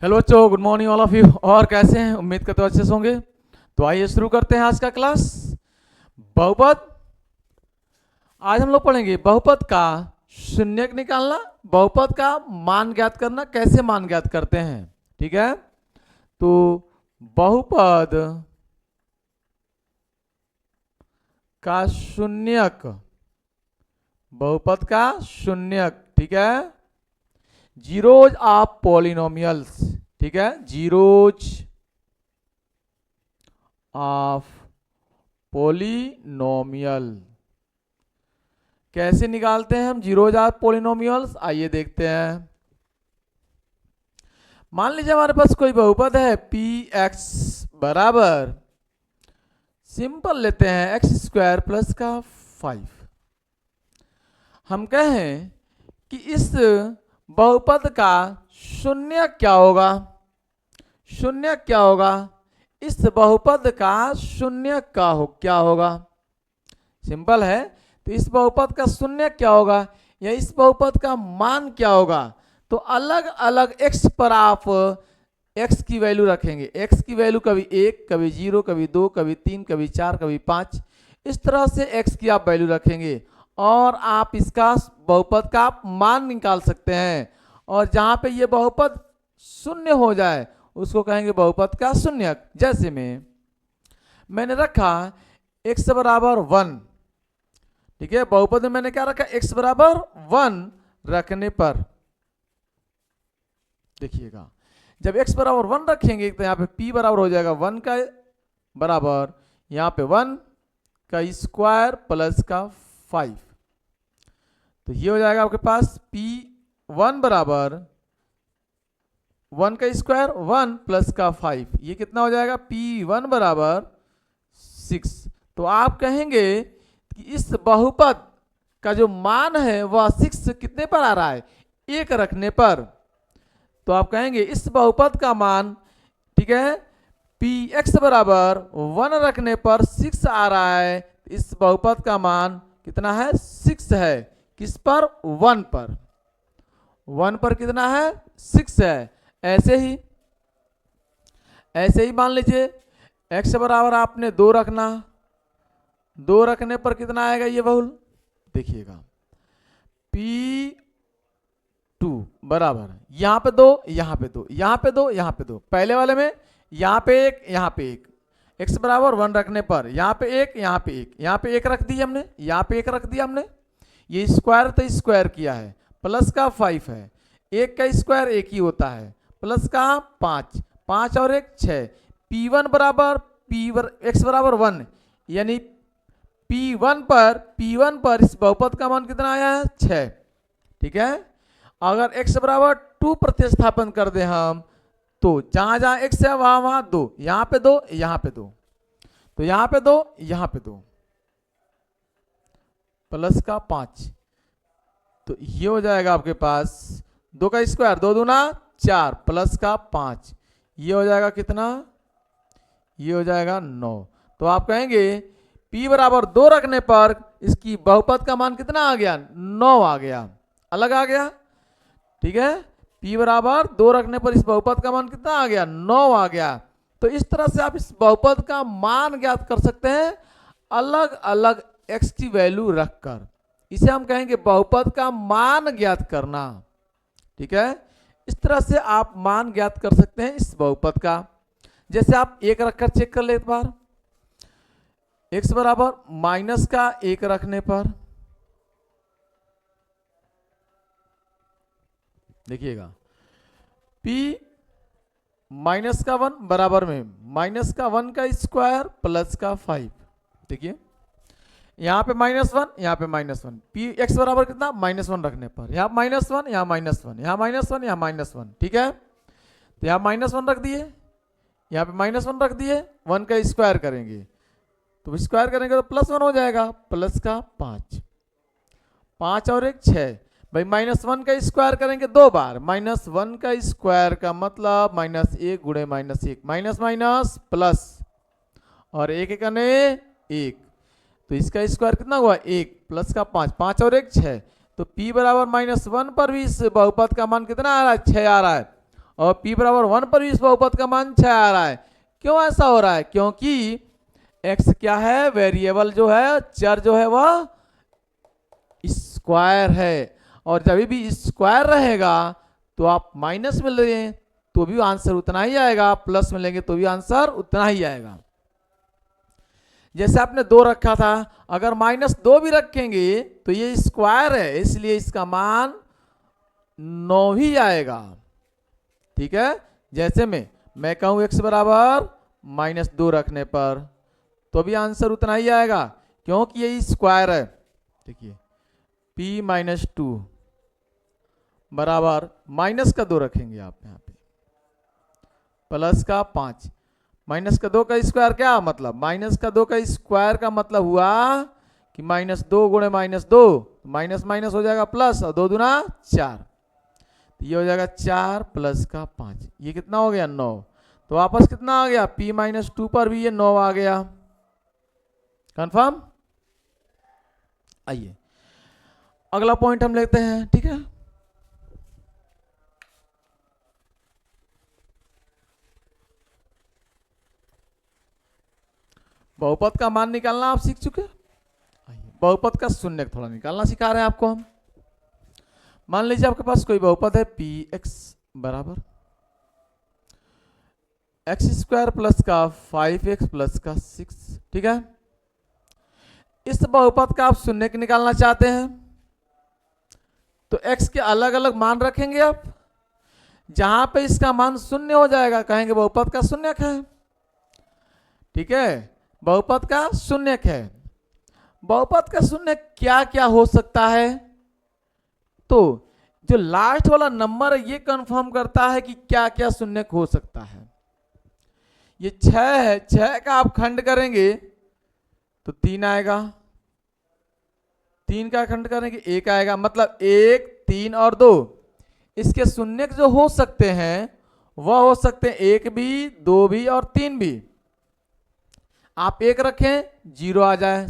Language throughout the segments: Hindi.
हेलो बच्चों, good morning all of you. और कैसे हैं? उम्मीद करते हो अच्छे से होंगे। तो आइए शुरू करते हैं आज का क्लास। बहुपद। आज हम लोग पढ़ेंगे बहुपद का शून्यक निकालना, बहुपद का मान ज्ञात करना, कैसे मान ज्ञात करते हैं। ठीक है, तो बहुपद का शून्यक, बहुपद का शून्यक। ठीक है, जीरोज ऑफ पॉलिनोमियल्स। ठीक है, जीरोज ऑफ पॉलिनोमियल कैसे निकालते हैं हम जीरोज ऑफ पॉलिनोमियल्स, आइए देखते हैं। मान लीजिए हमारे पास कोई बहुपद है पी एक्स बराबर, सिंपल लेते हैं एक्स स्क्वायर प्लस का 5। हम कहें कि इस बहुपद का शून्य क्या होगा, शून्य क्या होगा, इस बहुपद का शून्य क्या होगा। सिंपल है, तो इस बहुपद का शून्य क्या होगा या इस बहुपद का मान क्या होगा। तो अलग अलग एक्स पर आप एक्स की वैल्यू रखेंगे। एक्स की वैल्यू कभी 1, कभी 0, कभी 2, कभी 3, कभी 4, कभी 5, इस तरह से एक्स की आप वैल्यू रखेंगे और आप इसका बहुपद का आप मान निकाल सकते हैं। और जहां पे ये बहुपद शून्य हो जाए उसको कहेंगे बहुपद का शून्यक। जैसे मैंने रखा x बराबर 1। ठीक है, बहुपद में मैंने क्या रखा, x बराबर 1 रखने पर देखिएगा, जब x बराबर 1 रखेंगे तो यहाँ पे p बराबर हो जाएगा 1 का बराबर, यहाँ पे 1 का स्क्वायर प्लस का 5। तो ये हो जाएगा आपके पास p1 बराबर 1 का स्क्वायर 1 प्लस का 5। ये कितना हो जाएगा, p1 बराबर 6। तो आप कहेंगे कि इस बहुपद का जो मान है वह 6 कितने पर आ रहा है, 1 रखने पर। तो आप कहेंगे इस बहुपद का मान, ठीक है, px बराबर 1 रखने पर 6 आ रहा है। इस बहुपद का मान कितना है, 6 है। किस पर, 1 पर। 1 पर कितना है, 6 है। ऐसे ही मान लीजिए x बराबर आपने 2 रखना, 2 रखने पर कितना आएगा ये बहुल, देखिएगा p2 बराबर यहां पे 2, यहां पे 2, यहां पे 2, यहां पे 2। पहले वाले में यहां पे 1, यहां पे 1, x बराबर 1 रखने पर यहां पे 1, यहां पे 1, यहां पे 1 रख दिया हमने, यहां पे 1 रख दिया हमने। ये स्क्वायर तो स्क्वायर किया है, प्लस का 5 है, 1 का स्क्वायर 1 ही होता है, प्लस का 5, 5 और 1 6। p1 बराबर x बराबर 1, यानी p1 पर इस बहुपद का मान कितना आया है, 6। ठीक है, अगर x बराबर 2 प्रतिस्थापन कर दे हम, तो जहां जहां x है वहां वहां 2, यहां पे 2, यहां पे 2, तो यहां पे 2, यहां पे 2, प्लस का 5। तो ये हो जाएगा आपके पास 2 का स्क्वायर 2 दूना 4 प्लस का 5। ये हो जाएगा कितना, ये हो जाएगा 9। तो आप कहेंगे p बराबर 2 रखने पर इसकी बहुपद का मान कितना आ गया, 9 आ गया, अलग आ गया। ठीक है, p बराबर 2 रखने पर इस बहुपद का मान कितना आ गया, 9 आ गया। तो इस तरह से आप इस बहुपद का मान ज्ञात कर सकते हैं अलग अलग x की वैल्यू रखकर। इसे हम कहेंगे बहुपद का मान ज्ञात करना। ठीक है, इस तरह से आप मान ज्ञात कर सकते हैं इस बहुपद का। जैसे आप 1 रखकर चेक कर ले एक बार, x बराबर माइनस का 1 रखने पर देखिएगा p माइनस का 1 बराबर में माइनस का 1 का स्क्वायर प्लस का 5। देखिए यहाँ पे -1, यहाँ पे -1, p x बराबर कितना, -1 रखने पर यहाँ -1, यहाँ -1, यहाँ -1, यहाँ -1। ठीक है, तो यहाँ -1 रख दिए, यहाँ पे -1 रख दिए, 1 का स्क्वायर करेंगे तो स्क्वायर करेंगे तो +1 हो जाएगा, प्लस का 5, 5 और 1 6। भाई -1 का स्क्वायर करेंगे 2 बार, -1 का स्क्वायर का मतलब -1 गुणे -1, माइनस माइनस प्लस, और 1 1 ने 1, तो इसका स्क्वायर कितना हुआ, 1 प्लस का 5, 5 और 1 6। तो p बराबर -1 पर भी इस बहुपद का मान कितना आ रहा है, 6 आ रहा है। और p बराबर 1 पर भी इस बहुपद का मान 6 आ रहा है। क्यों ऐसा हो रहा है? क्योंकि x क्या है? वेरिएबल जो है, चर जो है वह स्क्वायर है, और जब भी स्क्वायर रहेगा तो आप माइनस में लें तो भी आंसर उतना ही आएगा, प्लस में लेंगे तो भी आंसर उतना ही आएगा। जैसे आपने 2 रखा था, अगर -2 भी रखेंगे तो ये स्क्वायर है, इसलिए इसका मान 9 ही आएगा। ठीक है, जैसे मैं कहूं x बराबर -2 रखने पर तो भी आंसर उतना ही आएगा, क्योंकि ये स्क्वायर है। देखिए p-2 बराबर -2 रखेंगे आप यहाँ पे, प्लस का 5, -2 का स्क्वायर क्या मतलब? -2 का स्क्वायर का मतलब हुआ कि -2 गुणे -2, माइनस माइनस हो जाएगा प्लस, और 2 दूना 4, तो ये हो जाएगा 4 प्लस का 5, ये कितना हो गया? 9। तो वापस कितना आ गया? p-2 पर भी ये 9 आ गया। कंफर्म? आइए अगला पॉइंट हम लेते हैं। ठीक है, बहुपद का मान निकालना आप सीख चुके। बहुपद का शून्य थोड़ा निकालना सिखा रहे हैं आपको हम। मान लीजिए आपके पास कोई बहुपद है px बराबर x² प्लस का 5x प्लस का 6। ठीक है, इस बहुपद का आप शून्य निकालना चाहते हैं तो x के अलग अलग मान रखेंगे आप। जहां पे इसका मान शून्य हो जाएगा कहेंगे बहुपद का शून्यक है। ठीक है, बहुपद का शून्यक है। बहुपद का शून्य क्या क्या हो सकता है? तो जो लास्ट वाला नंबर है ये कंफर्म करता है कि क्या क्या शून्यक हो सकता है। ये 6 है, 6 का आप खंड करेंगे तो 3 आएगा, 3 का खंड करेंगे 1 आएगा, मतलब 1, 3 और 2 इसके शून्यक जो हो सकते हैं वह हो सकते हैं 1 भी, 2 भी और 3 भी। आप 1 रखें 0 आ जाए,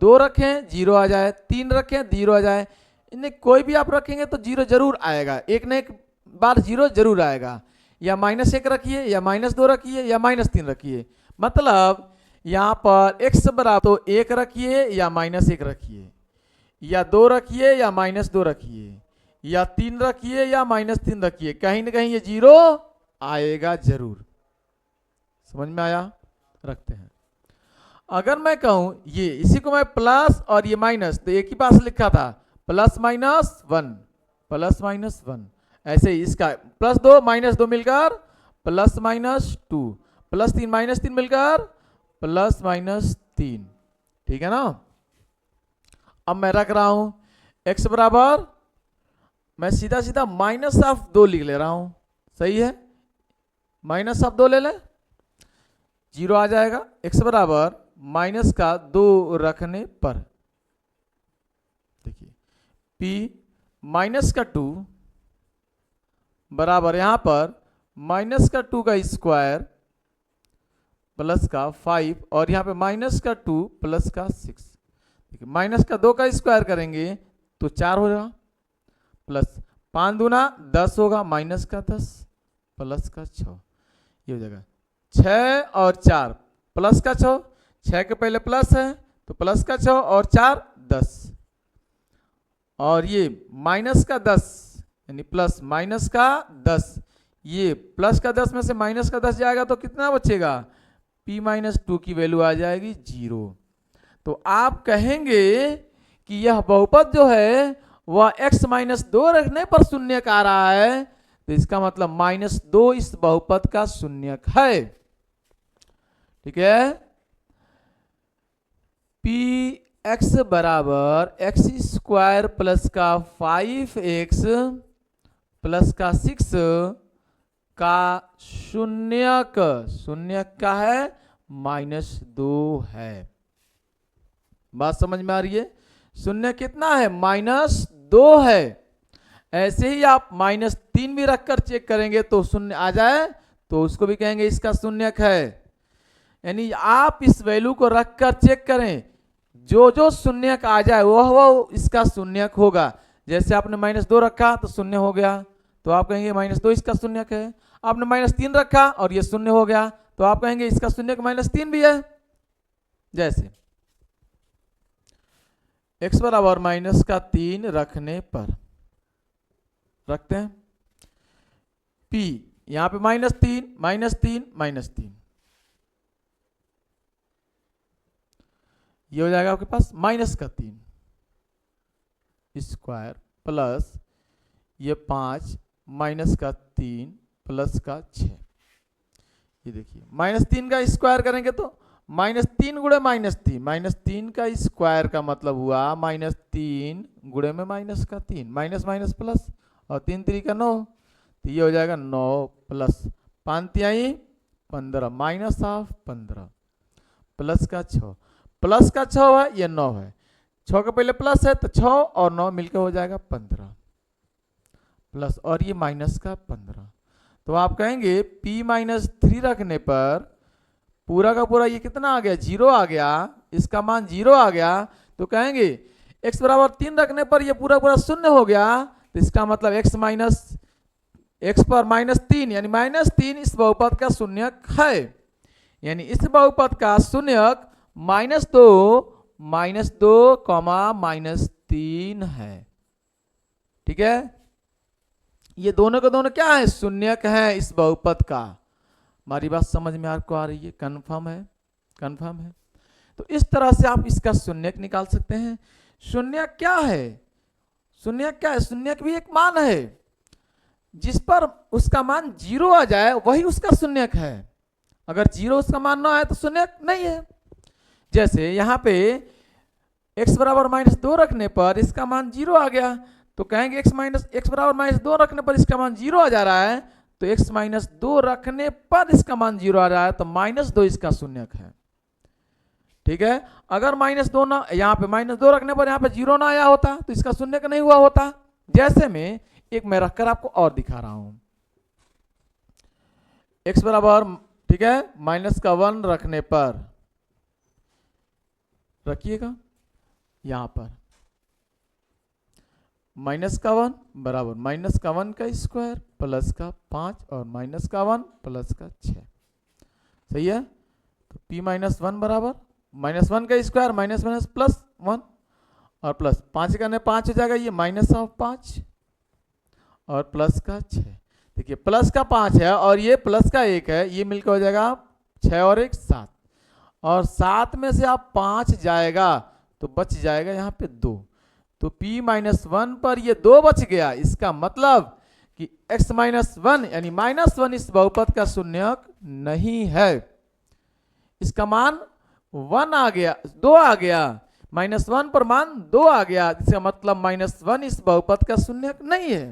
2 रखें 0 आ जाए, 3 रखें 0 आ जाए, इन्हें कोई भी आप रखेंगे तो 0 जरूर आएगा, एक न एक बार 0 जरूर आएगा। या -1 रखिए, या -2 रखिए, या -3 रखिए, मतलब यहाँ पर x बराबर तो 1 रखिए या -1 रखिए, या 2 रखिए या -2 रखिए, या 3 रखिए या -3 रखिए, कहीं ना कहीं ये 0 आएगा जरूर। समझ में आया? रखते हैं। अगर मैं कहूं ये इसी को मैं प्लस और ये माइनस, तो एक ही पास लिखा था +-1, +-1, ऐसे ही इसका +2 -2 मिलकर +-2, +3 -3 मिलकर +-3। ठीक है ना? अब मैं रख रहा हूं x बराबर, मैं सीधा सीधा -2 लिख ले रहा हूं। सही है, -2 ले लें, 0 आ जाएगा। x बराबर -2 रखने पर देखिए p-2 बराबर यहां पर -2 का स्क्वायर प्लस का 5 और यहाँ पे -2 प्लस का 6। देखिए -2 का स्क्वायर करेंगे तो 4 हो जाएगा, प्लस 5 दूना 10 होगा, -10 प्लस का 6, ये हो जाएगा 6 और 4 प्लस का 6, 6 के पहले प्लस है तो प्लस का 6 और 4 10, और ये -10 यानी प्लस -10, ये प्लस का 10 में से -10 जाएगा तो कितना बचेगा? p-2 की वैल्यू आ जाएगी 0। तो आप कहेंगे कि यह बहुपद जो है वह x-2 रखने पर शून्यक आ रहा है, तो इसका मतलब -2 इस बहुपद का शून्यक है। ठीक है, px बराबर x² प्लस का 5x प्लस का 6 का शून्यक का है -2 है। बात समझ में आ रही है? शून्य कितना है? -2 है। ऐसे ही आप -3 भी रखकर चेक करेंगे तो शून्य आ जाए तो उसको भी कहेंगे इसका शून्यक है। यानी आप इस वैल्यू को रखकर चेक करें, जो जो शून्यक आ जाए वह इसका शून्यक होगा। जैसे आपने -2 रखा तो शून्य हो गया, तो तो आप कहेंगे -2 इसका शून्यक है। आपने -3 रखा और ये शून्य हो गया, तो आप कहेंगे इसका शून्यक -3 भी है। जैसे x बराबर -3 रखने पर, रखते हैं p, यहां पे -3 -3 ये हो जाएगा आपके पास -3 स्क्वायर प्लस ये 5 -3 प्लस का 6। ये देखिए -3 का स्क्वायर करेंगे तो -3 गुणे -3 का स्क्वायर का मतलब हुआ -3 गुणे में -3, माइनस माइनस प्लस, और 3 3 का 9, तो ये हो जाएगा 9 प्लस 5 3 15 -15 प्लस का 6, प्लस का 6 है, ये 9 है, 6 के पहले प्लस है तो 6 और 9 मिलकर हो जाएगा 15 प्लस, और ये माइनस का 15। तो आप कहेंगे p-3 रखने पर पूरा का पूरा ये कितना आ गया, 0 आ गया, इसका मान 0 आ गया, तो कहेंगे x बराबर 3 रखने पर ये पूरा पूरा शून्य हो गया, तो इसका मतलब x पर -3 यानी -3 इस बहुपद का शून्यक है, यानी इस बहुपद का शून्यक -2 -3 है। ठीक है, ये दोनों के दोनों क्या है, शून्यक है इस बहुपद का। हमारी बात समझ में आपको आ रही है, कंफर्म है, कंफर्म है। तो इस तरह से आप इसका शून्यक निकाल सकते हैं। शून्यक क्या है, शून्यक क्या है, शून्यक भी एक मान है, जिस पर उसका मान 0 आ जाए वही उसका शून्यक है, अगर 0 उसका मान ना आए तो शून्यक नहीं है। जैसे यहाँ पे x बराबर -2 रखने पर इसका मान 0 आ गया, तो कहेंगे x बराबर -2 रखने पर इसका मान 0 आ जा रहा है, तो x -2 रखने पर इसका मान 0 आ रहा है, तो -2 इसका शून्यक है। ठीक है, अगर -2 ना, यहाँ पे -2 रखने पर यहाँ पे 0 ना आया होता तो इसका शून्यक नहीं हुआ होता। जैसे में एक मैं रखकर आपको और दिखा रहा हूं, x बराबर, ठीक है, -1 रखने पर, रखिएगा यहां पर -1 बराबर -1 का स्क्वायर प्लस का 5 और -1 प्लस का 6, सही है। तो p-1 बराबर -1 का स्क्वायर माइनस प्लस 1 और प्लस 5 करने 5 हो जाएगा, ये -5 और प्लस का 6। देखिए प्लस का 5 है और ये प्लस का 1 है, ये मिलकर हो जाएगा 6 और 1 7, और 7 में से आप 5 जाएगा तो बच जाएगा यहाँ पे 2, तो p-1 पर ये 2 बच गया। इसका मतलब कि x-1 यानी -1 इस बहुपद का शून्यक नहीं है, इसका मान 1 आ गया, 2 आ गया, -1 पर मान 2 आ गया, इसका मतलब -1 इस बहुपद का शून्यक नहीं है,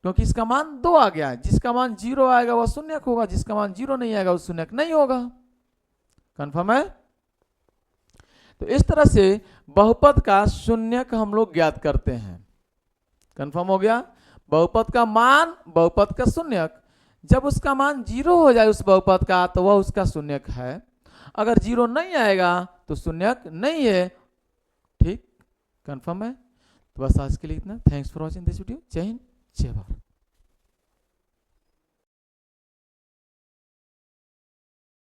क्योंकि इसका मान 2 आ गया। जिसका मान 0 आएगा वह शून्यक होगा, जिसका मान 0 नहीं आएगा वो शून्यक नहीं होगा। कंफर्म है। तो इस तरह से बहुपद का शून्यक हम लोग ज्ञात करते हैं। कंफर्म हो गया। बहुपद का मान, बहुपद का शून्यक, जब उसका मान 0 हो जाए उस बहुपद का तो वह उसका शून्यक है, अगर 0 नहीं आएगा तो शून्यक नहीं है। ठीक, कंफर्म है। तो बस आज के लिए इतना। Thanks for watching this video. जय हिंद, जय भारत।